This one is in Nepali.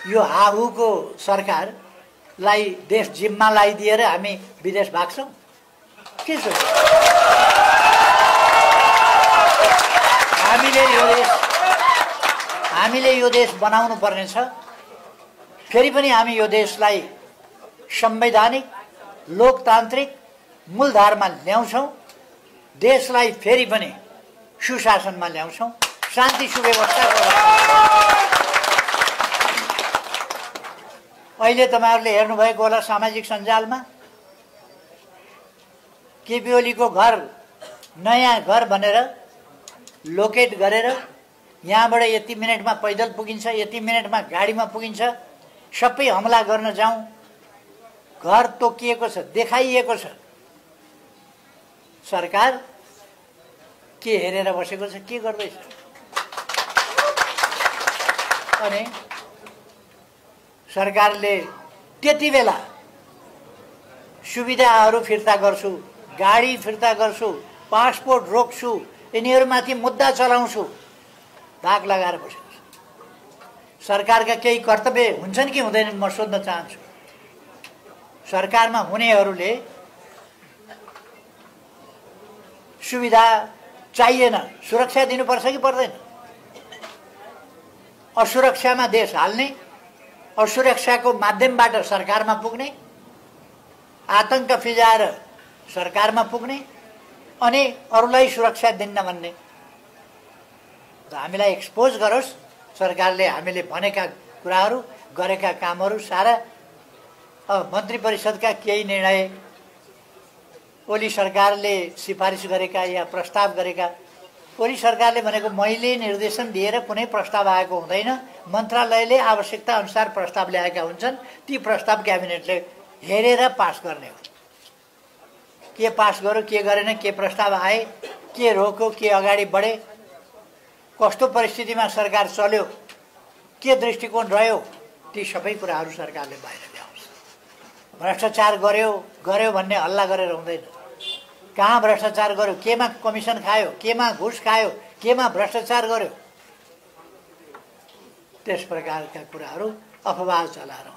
यो हाहुको सरकारलाई देश जिम्मा लगाइदिएर हामी विदेश भाग्छौँ के छ? हामीले यो देश बनाउनु पर्ने छ। फेरि पनि हामी यो देशलाई संवैधानिक लोकतान्त्रिक मूलधारमा ल्याउँछौँ। देशलाई फेरि पनि सुशासनमा ल्याउँछौँ, शान्ति सुव्यवस्था। अहिले तपाईहरुले हेर्नुभएको होला सामाजिक सञ्जालमा केपी ओलीको घर नयाँ घर भनेर लोकेट गरेर यहाँबाट यति मिनेटमा पैदल पुगिन्छ, यति मिनेटमा गाडीमा पुगिन्छ, सबै हमला गर्न जाउँ। घर तोकिएको छ, देखाइएको छ। सरकार के हेरेर बसेको छ, के गर्दैछ? अनि सरकारले त्यति बेला सुविधाहरू फिर्ता गर्छु, गाडी फिर्ता गर्छु, पासपोर्ट रोक्छु, यिनीहरूमाथि मुद्दा चलाउँछु धाक लगाएर बसेको छ। सरकारका केही कर्तव्य हुन्छन् कि हुँदैनन् म सोध्न चाहन्छु। सरकारमा हुनेहरूले सुविधा चाहिएन, सुरक्षा दिनुपर्छ कि पर्दैन? असुरक्षामा देश हाल्ने, असुरक्षाको माध्यमबाट सरकारमा पुग्ने, आतंक फिजाएर सरकारमा पुग्ने अनि अरूलाई सुरक्षा दिन्न भन्ने। हामीलाई एक्सपोज गरोस् सरकारले हामीले भनेका कुराहरू, गरेका कामहरू सारा। मन्त्री परिषदका केही निर्णय ओली सरकारले सिफारिस गरेका या प्रस्ताव गरेका, ओली सरकारले भनेको मैले निर्देशन दिएर कुनै प्रस्ताव आएको हुँदैन, मन्त्रालयले आवश्यकता अनुसार प्रस्ताव ल्याएका हुन्छन्, ती प्रस्ताव क्याबिनेटले हेरेर पास गर्ने हो। के पास गर्यो, के गरेन, के प्रस्ताव आए, के रोक्यो, के अगाडि बढे, कस्तो परिस्थितिमा सरकार चल्यो, के दृष्टिकोण रह्यो, ती सबै कुराहरू सरकारले बाहिर ल्याउँछ। भ्रष्टाचार गर्यो भन्ने हल्ला गरेर हुँदैन। कहाँ भ्रष्टाचार गर्यो, केमा कमिसन खायो, केमा घुस खायो, केमा भ्रष्टाचार गर्यो, त्यस प्रकारका कुराहरू अफवाह चलाएर